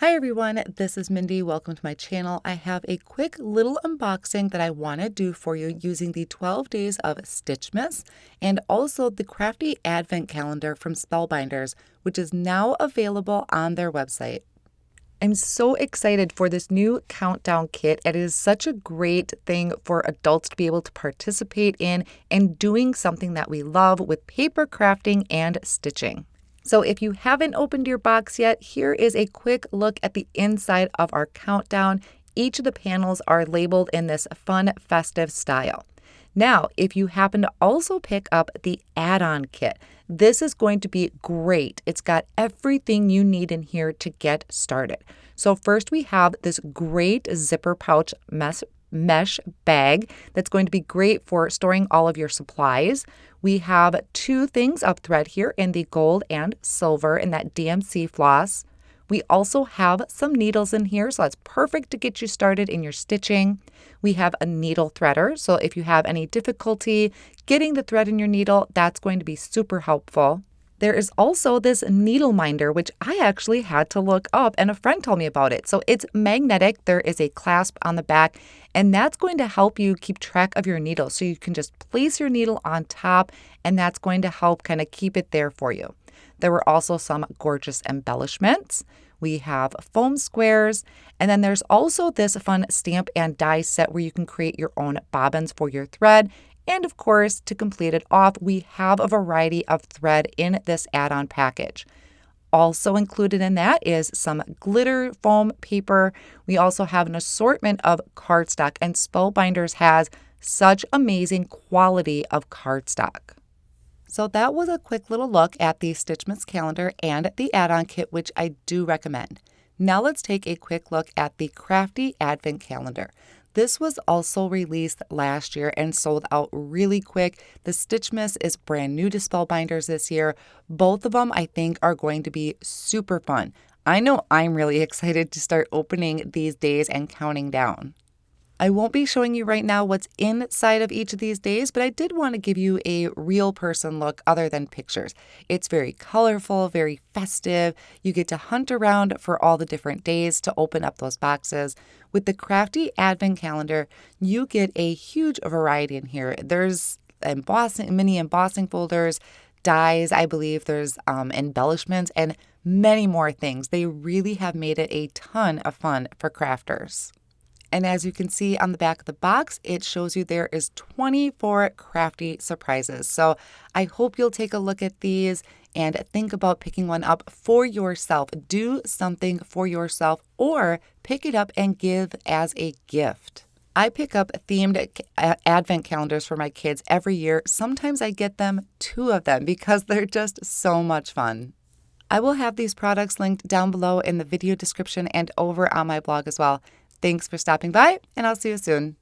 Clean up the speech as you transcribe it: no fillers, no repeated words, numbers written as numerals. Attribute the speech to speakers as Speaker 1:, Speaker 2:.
Speaker 1: Hi everyone, this is Mindy. Welcome to my channel. I have a quick little unboxing that I want to do for you using the 12 days of Stitchmas and also the Crafty Advent Calendar from Spellbinders, which is now available on their website. I'm so excited for this new countdown kit. It is such a great thing for adults to be able to participate in and doing something that we love with paper crafting and stitching. So if you haven't opened your box yet, here is a quick look at the inside of our countdown. Each of the panels are labeled in this fun, festive style. Now, if you happen to also pick up the add-on kit, this is going to be great. It's got everything you need in here to get started. So first we have this great zipper pouch mesh bag that's going to be great for storing all of your supplies. We have two things of thread here in the gold and silver in that DMC floss. We also have some needles in here, so that's perfect to get you started in your stitching. We have a needle threader, so if you have any difficulty getting the thread in your needle, that's going to be super helpful. There is also this needle minder, which I actually had to look up and a friend told me about it. So it's magnetic. There is a clasp on the back, and that's going to help you keep track of your needle. So you can just place your needle on top, and that's going to help kind of keep it there for you. There were also some gorgeous embellishments. We have foam squares, and then there's also this fun stamp and die set where you can create your own bobbins for your thread. And of course, to complete it off, we have a variety of thread in this add-on package. Also included in that is some glitter foam paper. We also have an assortment of cardstock, and Spellbinders has such amazing quality of cardstock. So that was a quick little look at the Stitchmas calendar and the add-on kit, which I do recommend. Now let's take a quick look at the Crafty Advent Calendar. This was also released last year and sold out really quick. The Stitchmas is brand new to Spellbinders this year. Both of them, I think, are going to be super fun. I know I'm really excited to start opening these days and counting down. I won't be showing you right now what's inside of each of these days, but I did want to give you a real person look other than pictures. It's very colorful, very festive. You get to hunt around for all the different days to open up those boxes. With the Crafty Advent Calendar, you get a huge variety in here. There's mini embossing folders, dies, I believe there's embellishments, and many more things. They really have made it a ton of fun for crafters. And as you can see on the back of the box, it shows you there is 24 crafty surprises. So I hope you'll take a look at these and think about picking one up for yourself. Do something for yourself or pick it up and give as a gift. I pick up themed advent calendars for my kids every year. Sometimes I get them 2 of them because they're just so much fun. I will have these products linked down below in the video description and over on my blog as well. Thanks for stopping by, and I'll see you soon.